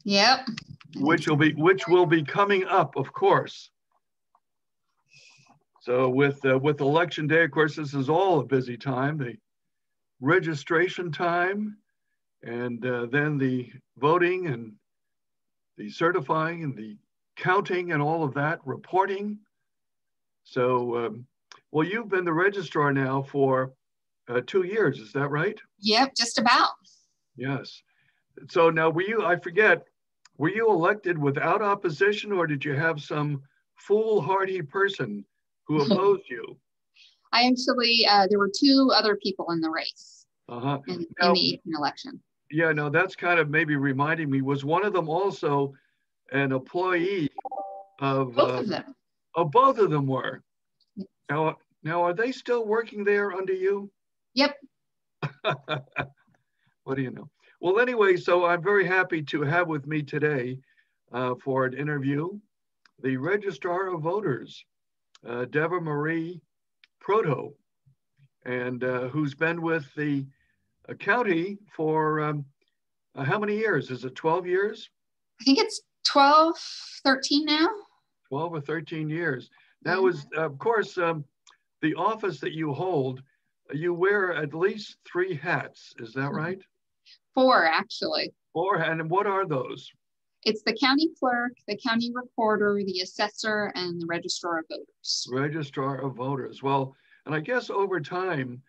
Yep. Which will be coming up, of course. So with election day, of course, this is all a busy time. The registration time, and then the voting and the certifying and the counting and all of that, reporting. So, well, you've been the registrar now for 2 years, is that right? Yep, just about. Yes. So now, I forget, were you elected without opposition, or did you have some foolhardy person who opposed you? I actually, there were 2 other people in the race in the 18 election. Yeah, no, that's kind of maybe reminding me, was one of them also an employee of both of them? Oh, both of them were. Now, are they still working there under you? Yep. What do you know? Well, anyway, so I'm very happy to have with me today for an interview the Registrar of Voters, Deva Marie Proto, and who's been with the county for how many years? Is it 12 years? I think it's 12, 13 now. 12 or 13 years. That was, of course, the office that you hold, you wear at least 3 hats. Is that right? 4, actually. 4, and what are those? It's the county clerk, the county recorder, the assessor, and the registrar of voters. Registrar of Voters. Well, and I guess over time,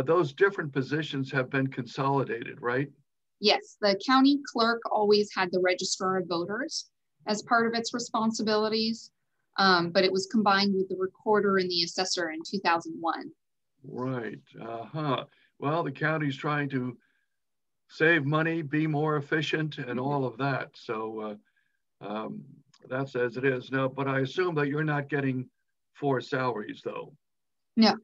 those different positions have been consolidated, right? Yes, the county clerk always had the registrar of voters as part of its responsibilities, but it was combined with the recorder and the assessor in 2001. Right. Well, the county's trying to save money, be more efficient, and all of that. So that's as it is. No, but I assume that you're not getting 4 salaries, though. No.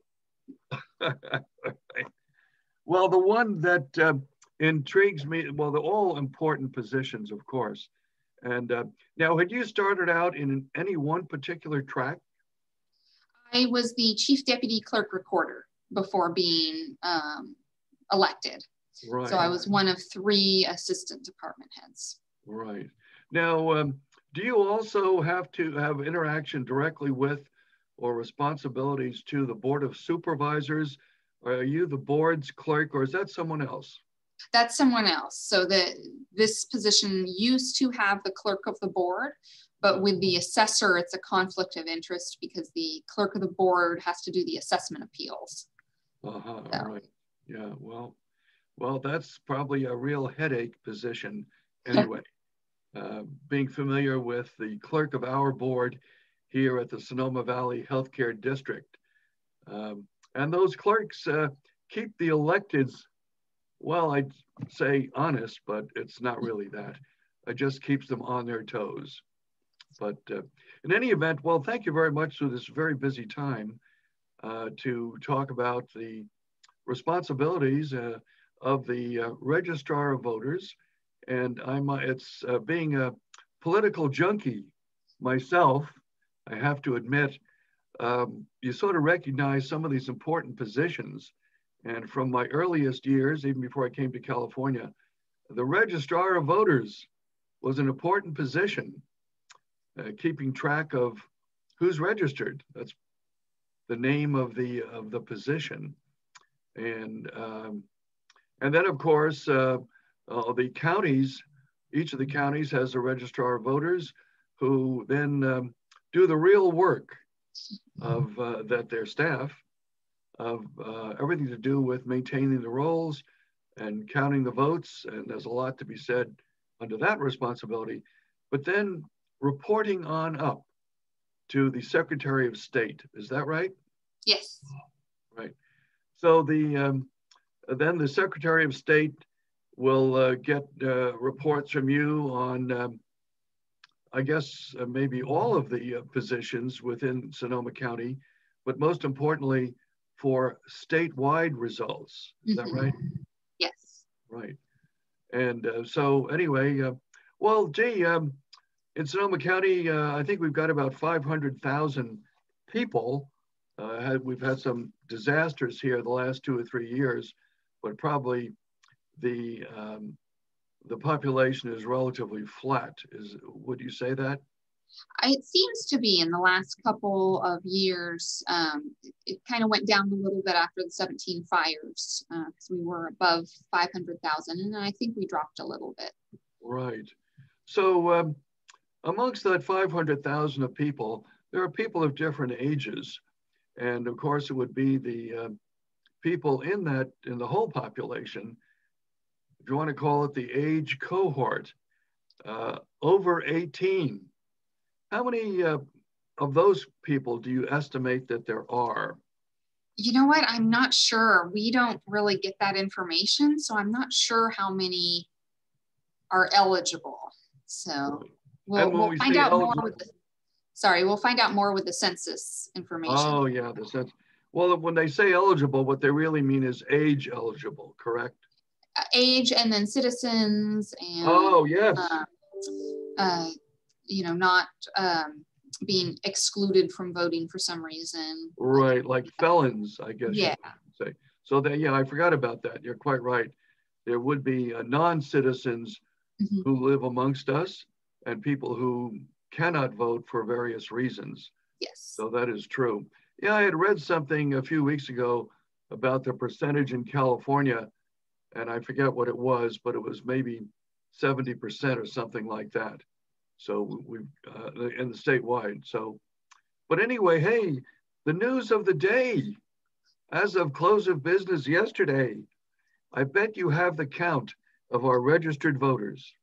Well, the one that intrigues me, well, they're all important positions, of course. And now, had you started out in any one particular track? I was the chief deputy clerk recorder before being elected. Right. So I was one of 3 assistant department heads. Right. Now, do you also have to have interaction directly with or responsibilities to the Board of Supervisors? Or are you the board's clerk, or is that someone else? That's someone else. So this position used to have the clerk of the board, but with the assessor, it's a conflict of interest because the clerk of the board has to do the assessment appeals. So. Right. Yeah, well, that's probably a real headache position anyway. Being familiar with the clerk of our board here at the Sonoma Valley Healthcare District. And those clerks keep the electeds, well, I'd say honest, but it's not really that. It just keeps them on their toes. But in any event, well, thank you very much for this very busy time to talk about the responsibilities of the Registrar of Voters. And it's being a political junkie myself, I have to admit, you sort of recognize some of these important positions. And from my earliest years, even before I came to California, the Registrar of Voters was an important position, keeping track of who's registered. That's the name of the position. And then, of course, the counties, each of the counties has a Registrar of Voters who then do the real work of that their staff of everything to do with maintaining the rolls and counting the votes. And there's a lot to be said under that responsibility, but then reporting on up to the Secretary of State. Is that right? Yes. Right. So then the Secretary of State will get reports from you on, I guess, maybe all of the positions within Sonoma County, but most importantly, for statewide results. Is that right? Yes. Right. And so anyway, well, gee, in Sonoma County, I think we've got about 500,000 people. We've had some disasters here the last 2 or 3 years, but probably the the population is relatively flat. Would you say that? It seems to be in the last couple of years. It kind of went down a little bit after the 17 fires because we were above 500,000, and I think we dropped a little bit. Right. So amongst that 500,000 of people, there are people of different ages. And of course, it would be the people in the whole population, if you want to call it the age cohort, over 18. How many of those people do you estimate that there are? You know what? I'm not sure. We don't really get that information, so I'm not sure how many are eligible. So we'll find out more with the, we'll find out more with the census information. Oh yeah, the census. Well, when they say eligible, what they really mean is age eligible, correct? Age and then citizens and oh yes, you know, not being excluded from voting for some reason. Right, like felons, I guess. Yeah. You say. So that, yeah, I forgot about that. You're quite right. There would be non-citizens who live amongst us and people who cannot vote for various reasons. Yes. So that is true. Yeah, I had read something a few weeks ago about the percentage in California, and I forget what it was, but it was maybe 70% or something like that. So we in the statewide. So, but anyway, hey, the news of the day, as of close of business yesterday, I bet you have the count of our registered voters.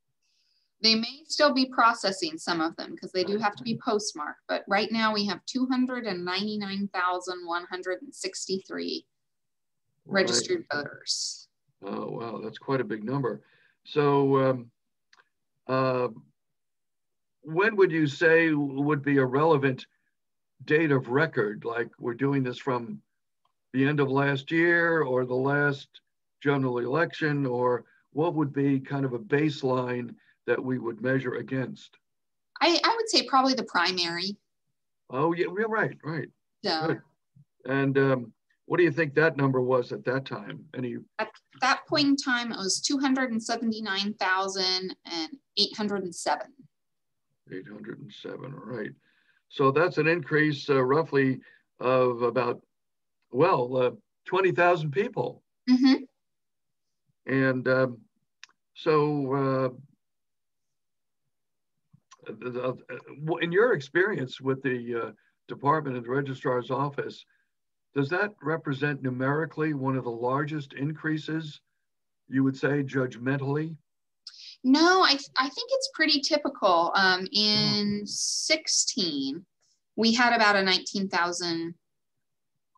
They may still be processing some of them because they do have to be postmarked, but right now we have 299,163 registered voters. Oh, wow, that's quite a big number. So when would you say would be a relevant date of record? Like we're doing this from the end of last year or the last general election, or what would be kind of a baseline that we would measure against? I would say probably the primary. Oh yeah, right. So, good. And what do you think that number was at that time? At that point in time, it was 279,807. 807, right. So that's an increase roughly of about, 20,000 people. And so in your experience with the department and the registrar's office, does that represent numerically one of the largest increases, you would say, judgmentally? No, I think it's pretty typical. In 16, we had about a 19,000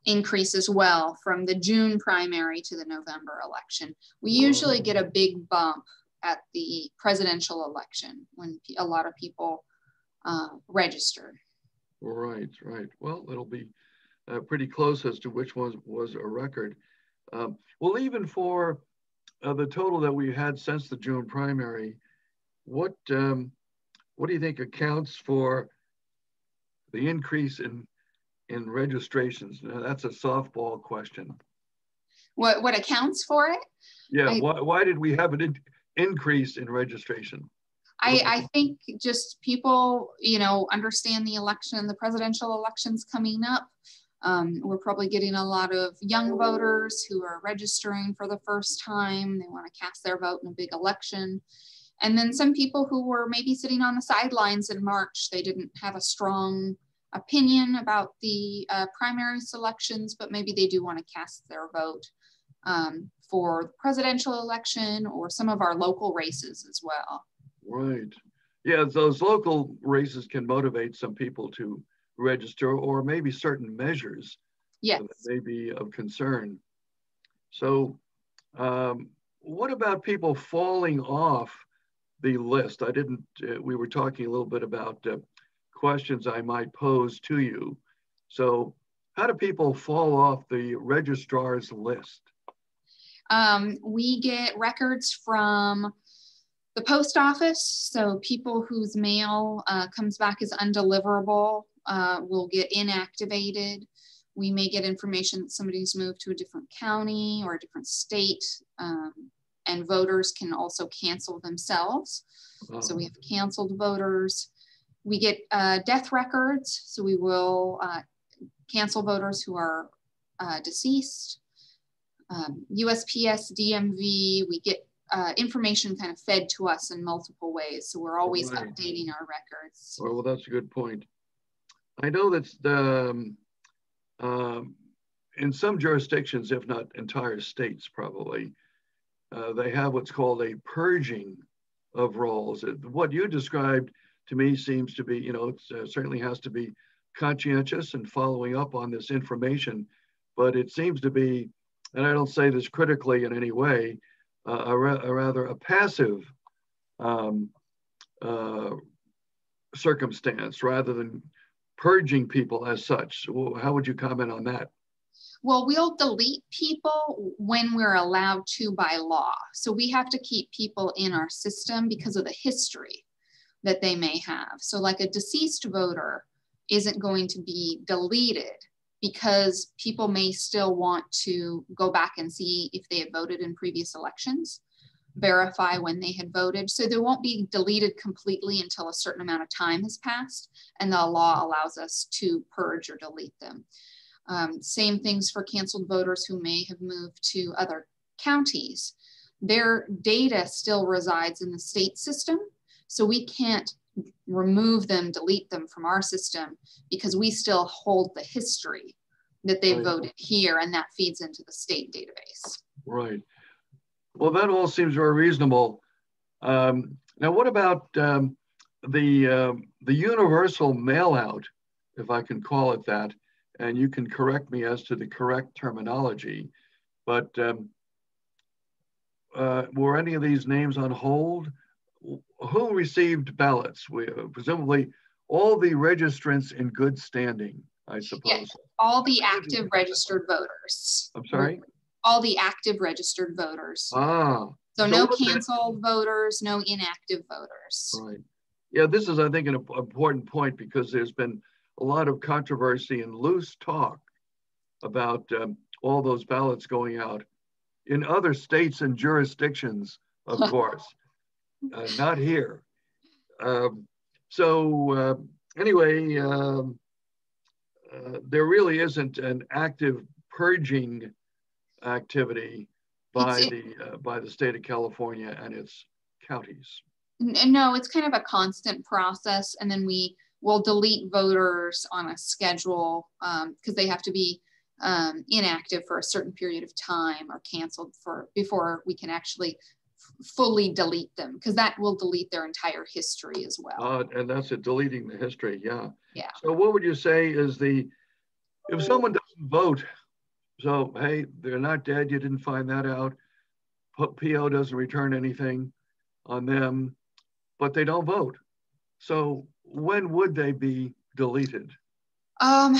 increase as well from the June primary to the November election. We usually get a big bump at the presidential election when a lot of people register. Right. Well, it'll be pretty close as to which one was a record. Well, even for the total that we had since the June primary, what do you think accounts for the increase in registrations? Now, that's a softball question. What accounts for it? Yeah, why did we have an increase in registration? I think just people, understand the election and the presidential elections coming up. We're probably getting a lot of young voters who are registering for the first time. They want to cast their vote in a big election. And then some people who were maybe sitting on the sidelines in March, they didn't have a strong opinion about the primary elections, but maybe they do want to cast their vote for the presidential election or some of our local races as well. Right. Yeah, those local races can motivate some people to register, or maybe certain measures that may be of concern. So what about people falling off the list? We were talking a little bit about questions I might pose to you. So how do people fall off the registrar's list? We get records from the post office. So people whose mail comes back as undeliverable will get inactivated. We may get information that somebody's moved to a different county or a different state. and voters can also cancel themselves. So we have canceled voters. We get death records, so we will cancel voters who are deceased. USPS, DMV, we get information kind of fed to us in multiple ways. So we're always updating our records. Well, that's a good point. I know that in some jurisdictions, if not entire states probably, they have what's called a purging of rolls. What you described to me seems to be, you know, it certainly has to be conscientious and following up on this information, but it seems to be, and I don't say this critically in any way, rather a passive circumstance rather than purging people as such. How would you comment on that? Well, we'll delete people when we're allowed to by law. So we have to keep people in our system because of the history that they may have. So like a deceased voter isn't going to be deleted because people may still want to go back and see if they had voted in previous elections, verify when they had voted. So they won't be deleted completely until a certain amount of time has passed, and the law allows us to purge or delete them. Same things for canceled voters who may have moved to other counties. Their data still resides in the state system, so we can't remove them, delete them from our system because we still hold the history that they voted here, and that feeds into the state database. Right. Well, that all seems very reasonable. Now, what about the universal mail out, if I can call it that? And you can correct me as to the correct terminology, but were any of these names on hold? Who received ballots? Presumably all the registrants in good standing, I suppose. Yes, all the active registered voters. I'm sorry? All the active registered voters. So no canceled voters, no inactive voters. Right. Yeah, this is, I think, an important point because there's been a lot of controversy and loose talk about all those ballots going out in other states and jurisdictions, of course, not here. Anyway, there really isn't an active purging activity by the state of California and its counties. No, it's kind of a constant process, and then we will delete voters on a schedule because they have to be inactive for a certain period of time or canceled before we can actually fully delete them, because that will delete their entire history as well. And that's it, deleting the history, yeah. Yeah. So what would you say is if someone doesn't vote, so hey, they're not dead, you didn't find that out, PO doesn't return anything on them, but they don't vote. So when would they be deleted? I'm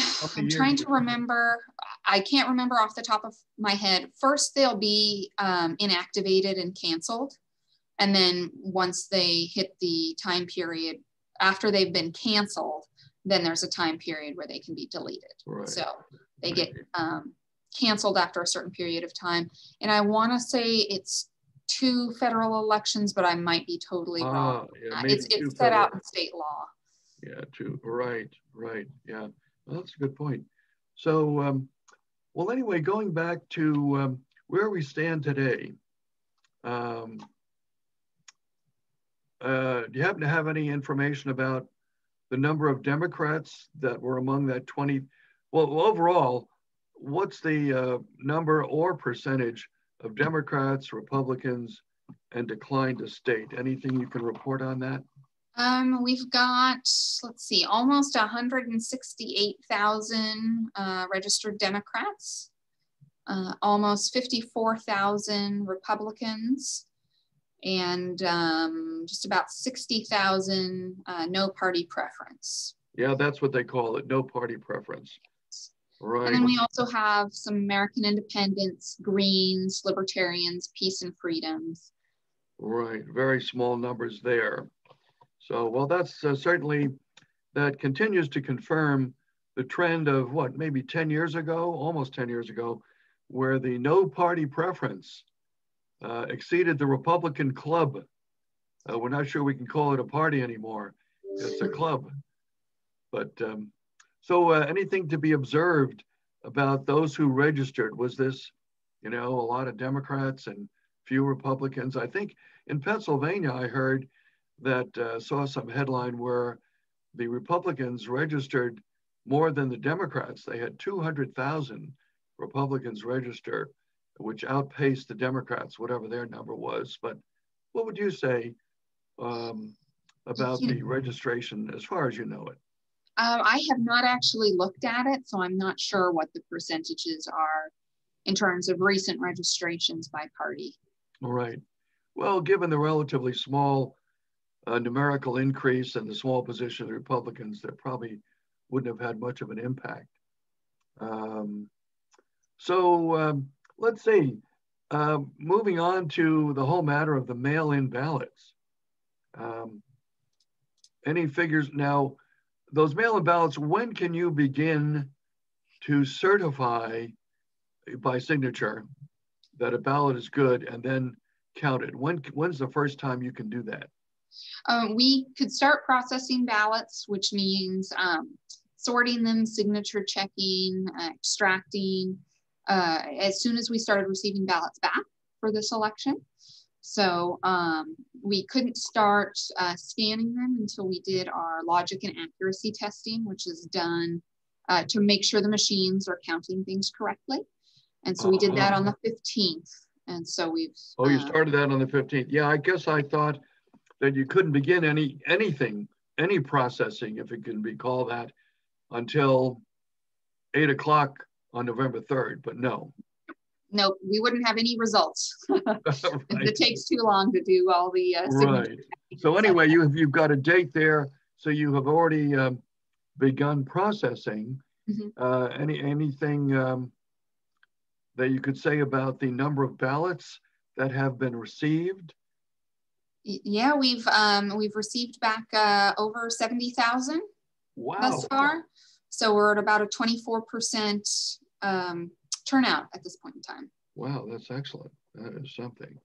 trying to remember. I can't remember off the top of my head. First, they'll be inactivated and canceled. And then once they hit the time period, after they've been canceled, then there's a time period where they can be deleted. Right. So they get canceled after a certain period of time. And I want to say it's 2 federal elections, but I might be totally wrong. Yeah, it's set out in state law. Yeah, 2, right, yeah. Well, that's a good point. So, well, anyway, going back to where we stand today, do you happen to have any information about the number of Democrats that were among that 20? Well, overall, what's the number or percentage of Democrats, Republicans, and declined to state? Anything you can report on that? We've got, let's see, almost 168,000 registered Democrats, almost 54,000 Republicans, and just about 60,000 no party preference. Yeah, that's what they call it, no party preference. Right. And then we also have some American Independents, Greens, Libertarians, Peace and Freedoms. Right, very small numbers there. So, well, that's certainly, that continues to confirm the trend of what, maybe 10 years ago, almost 10 years ago, where the no party preference exceeded the Republican Club. We're not sure we can call it a party anymore. It's a club. But so anything to be observed about those who registered? Was this, a lot of Democrats and few Republicans? I think in Pennsylvania, I heard that saw some headline where the Republicans registered more than the Democrats. They had 200,000 Republicans register, which outpaced the Democrats, whatever their number was. But what would you say about the registration as far as you know it? I have not actually looked at it, so I'm not sure what the percentages are in terms of recent registrations by party. All right. Well, given the relatively small numerical increase and the small position of the Republicans, that probably wouldn't have had much of an impact. Let's see. Moving on to the whole matter of the mail-in ballots. Any figures now? Those mail-in ballots, when can you begin to certify by signature that a ballot is good and then count it? When's the first time you can do that? We could start processing ballots, which means sorting them, signature checking, extracting, as soon as we started receiving ballots back for this election. So we couldn't start scanning them until we did our logic and accuracy testing, which is done to make sure the machines are counting things correctly. And so we did that on the 15th. And so we've... Oh, you started that on the 15th. Yeah, I guess I thought that you couldn't begin any processing, if it can be called that, until 8 o'clock on November 3rd, but no. Nope, we wouldn't have any results. Right. It takes too long to do all the right. So anyway, you've got a date there, so you have already begun processing. Mm-hmm. Anything that you could say about the number of ballots that have been received? Yeah, we've received back over 70,000 thus far. So we're at about a 24% turnout at this point in time. Wow, that's excellent. That is something.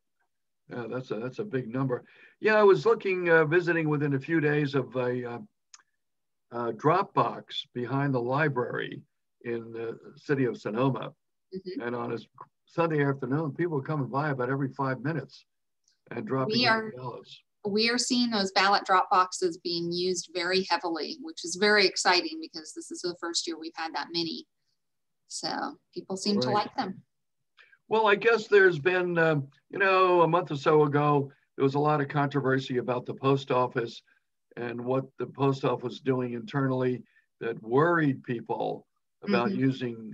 Yeah, that's a big number. Yeah, I was visiting within a few days of a drop box behind the library in the city of Sonoma. Mm-hmm. And on a Sunday afternoon, people were coming by about every 5 minutes and dropping ballots. We are seeing those ballot drop boxes being used very heavily, which is very exciting because this is the first year we've had that many. So people seem to like them. Well, I guess there's been, a month or so ago, there was a lot of controversy about the post office and what the post office was doing internally that worried people about mm-hmm. using,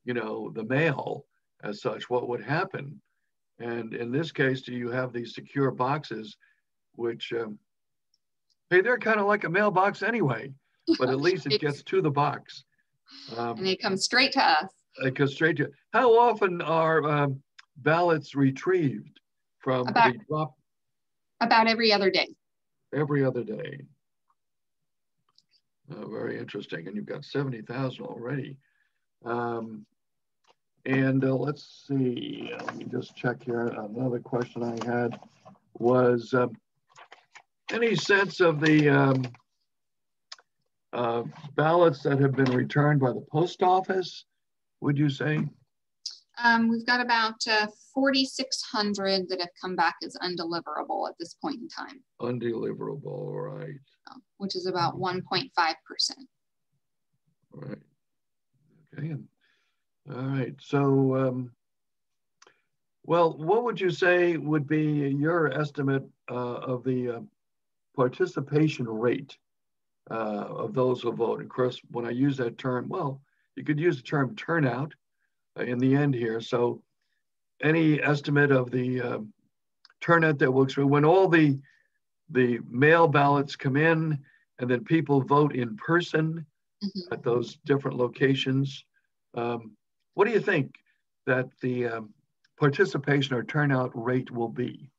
the mail as such, what would happen. And in this case, do you have these secure boxes, which, hey, they're kind of like a mailbox anyway, but at least it gets to the box. And they come straight to us. It goes straight to. How often are ballots retrieved from the drop? About every other day. Every other day. Very interesting. And you've got 70,000 already. Let's see. Let me just check here. Another question I had was any sense of the ballots that have been returned by the post office, would you say? We've got about 4,600 that have come back as undeliverable at this point in time. Undeliverable, right. Which is about 1.5%. Right. Okay. All right. So, well, what would you say would be your estimate of the participation rate of those who vote? Of course, when I use that term, well, you could use the term turnout in the end here. So any estimate of the turnout that works for when all the mail ballots come in and then people vote in person mm-hmm. at those different locations. What do you think that the participation or turnout rate will be?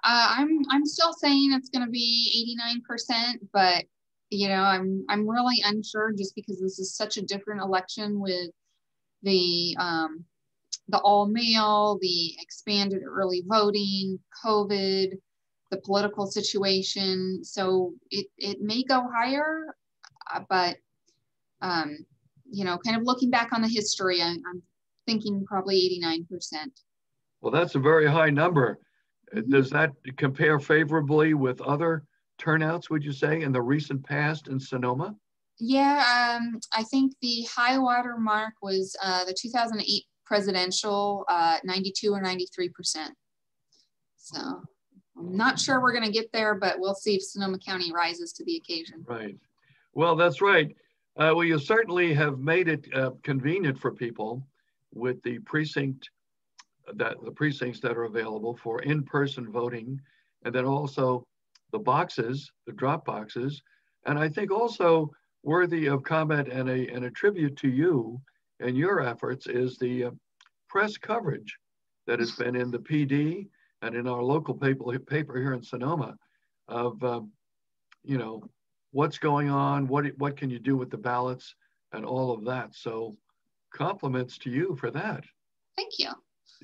I'm still saying it's going to be 89%, but I'm really unsure just because this is such a different election with the the all mail, the expanded early voting, COVID, the political situation. So it may go higher, but you know, kind of looking back on the history, I'm thinking probably 89%. Well, that's a very high number. Does that compare favorably with other turnouts, would you say, in the recent past in Sonoma? Yeah, I think the high water mark was the 2008 presidential, 92 or 93%. So I'm not sure we're going to get there, but we'll see if Sonoma County rises to the occasion. Right. Well, that's right. Well, you certainly have made it convenient for people with the precincts that are available for in-person voting, and then also the boxes, the drop boxes. And I think also worthy of comment and a tribute to you and your efforts is the press coverage that has been in the PD and in our local paper here in Sonoma of, you know, what's going on, what can you do with the ballots and all of that. So compliments to you for that. Thank you.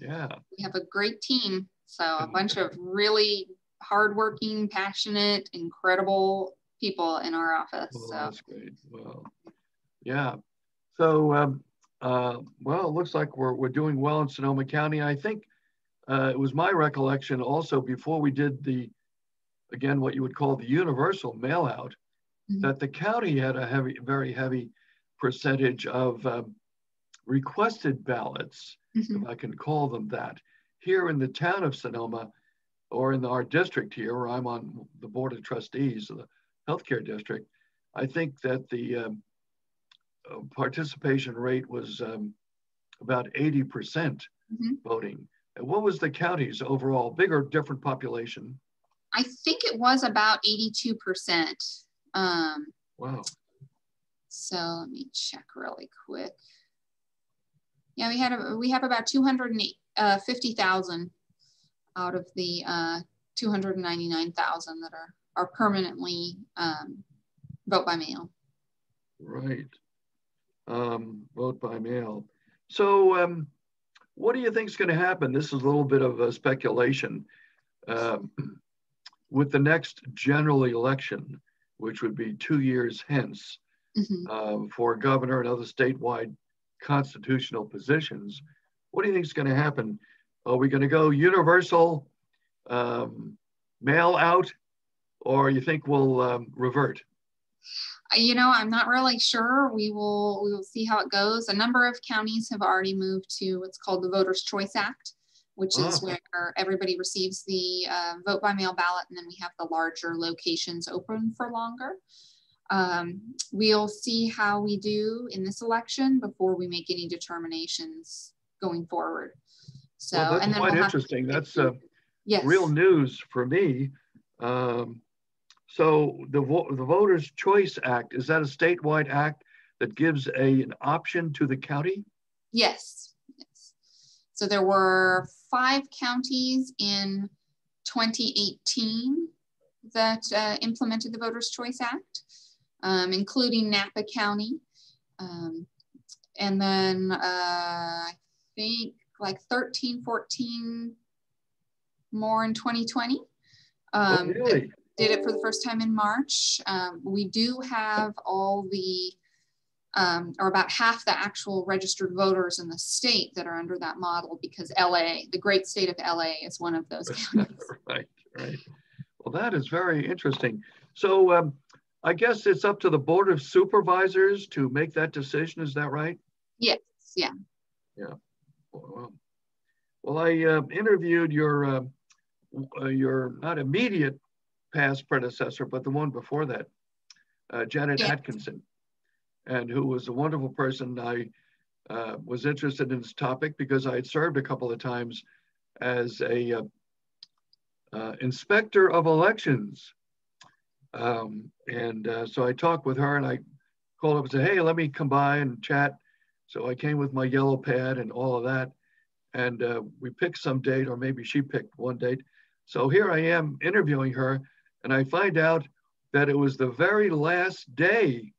Yeah. We have a great team. So a bunch of really hardworking, passionate, incredible people in our office. Well, so that's great. Well, yeah. So, well, it looks like we're doing well in Sonoma County. I think it was my recollection also before we did again, what you would call the universal mail out, that the county had a very heavy percentage of requested ballots, if I can call them that, here in the town of Sonoma, or in our district here, where I'm on the board of trustees of the healthcare district. I think that the participation rate was about 80% voting. And what was the county's overall, big or different population? I think it was about 82%. Wow. So let me check really quick. Yeah, we have about 250,000 out of the 299,000 that are permanently vote by mail. Right. Vote by mail. So what do you think is going to happen? This is a little bit of a speculation. With the next general election, which would be 2 years hence, for governor and other statewide constitutional positions, what do you think is going to happen? Are we going to go universal mail out, or you think we'll revert? You know, I'm not really sure. We will see how it goes. A number of counties have already moved to what's called the Voters' Choice Act, which is where everybody receives the vote by mail ballot, and then we have the larger locations open for longer. We'll see how we do in this election before we make any determinations going forward. So, well, that's and then quite we'll interesting. That's yes. Real news for me. So the Voters' Choice Act, is that a statewide act that gives an option to the county? Yes. Yes. So there were 5 counties in 2018 that implemented the Voters' Choice Act, including Napa County. And then I think like 13, 14 more in 2020. Oh, really? Did it for the first time in March. We do have all the, or about half the actual registered voters in the state that are under that model, because LA, the great state of LA, is one of those counties. Right. Well, that is very interesting. So I guess it's up to the Board of Supervisors to make that decision. Is that right? Yes. Yeah. Yeah. Well, I interviewed your not immediate past predecessor, but the one before that, Janet Atkinson, and who was a wonderful person. I was interested in this topic because I had served a couple of times as a inspector of elections. So I talked with her, and I called up and said, hey, let me come by and chat. So I came with my yellow pad and all of that. And we picked some date, or maybe she picked one date. So here I am interviewing her, and I find out that it was the very last day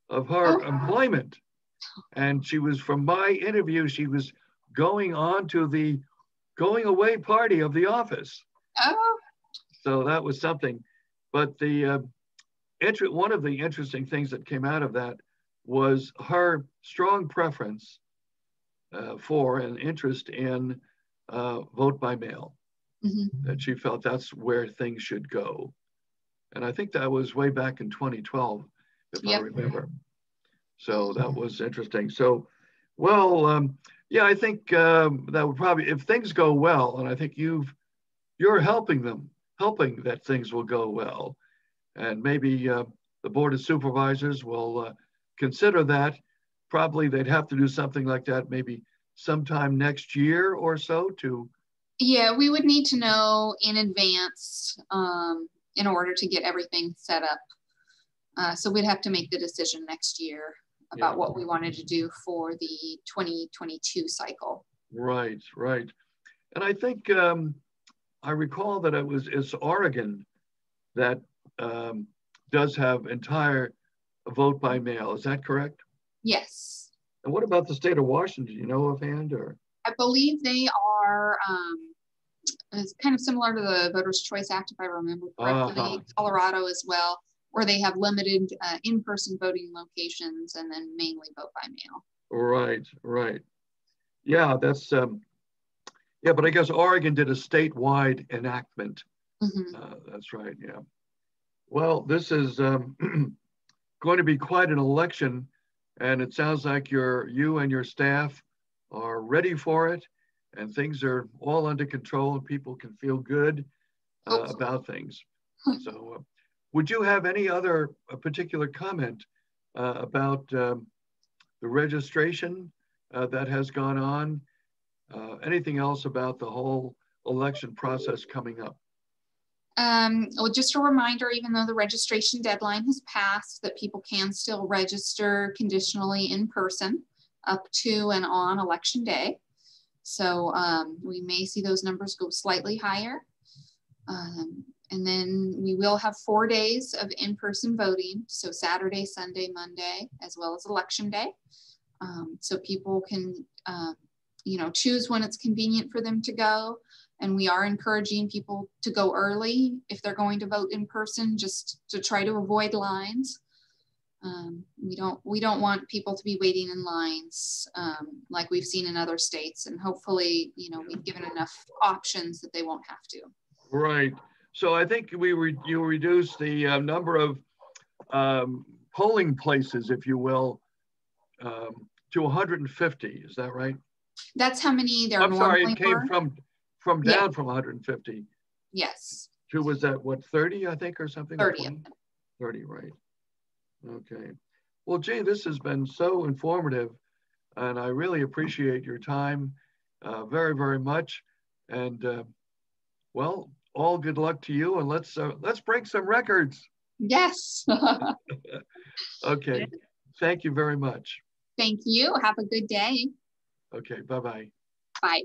of her employment. And she was, from my interview, she was going on to the going away party of the office. Oh. So that was something. But the one of the interesting things that came out of that was her strong preference for and interest in vote by mail. Mm-hmm. That she felt that's where things should go. And I think that was way back in 2012, if I remember. So that was interesting. So, well, yeah, I think that would probably, if things go well, and I think you're helping that things will go well. And maybe the Board of Supervisors will consider that. Probably they'd have to do something like that maybe sometime next year or so to. Yeah, we would need to know in advance in order to get everything set up. So we'd have to make the decision next year about what we wanted to do for the 2022 cycle. Right, right. And I think I recall that it's Oregon that does have entire vote by mail. Is that correct? Yes. And what about the state of Washington? Do you know offhand, or? I believe they are, it's kind of similar to the Voters' Choice Act, if I remember correctly. Colorado as well, where they have limited in-person voting locations and then mainly vote by mail. Right, right. Yeah, that's, yeah, but I guess Oregon did a statewide enactment. Mm-hmm. That's right, yeah. Well, this is going to be quite an election, and it sounds like you and your staff are ready for it, and things are all under control, and people can feel good about things. So, would you have any other particular comment about the registration that has gone on? Anything else about the whole election process coming up? Well, just a reminder, even though the registration deadline has passed, that people can still register conditionally in person up to and on election day. So we may see those numbers go slightly higher. And then we will have 4 days of in-person voting. So Saturday, Sunday, Monday, as well as election day. So people can, choose when it's convenient for them to go. And we are encouraging people to go early if they're going to vote in person, just to try to avoid lines. We don't want people to be waiting in lines like we've seen in other states. And hopefully, we've given enough options that they won't have to. Right. So I think you reduce the number of polling places, if you will, to 150. Is that right? That's how many there normally were. I'm sorry, it came from down from 150. Yes. To, was that what, 30, I think, or something? 30. 30, right. Okay. Well, Jay, this has been so informative, and I really appreciate your time very, very much. And well, all good luck to you, and let's break some records. Yes. Okay. Thank you very much. Thank you. Have a good day. Okay. Bye-bye. Bye.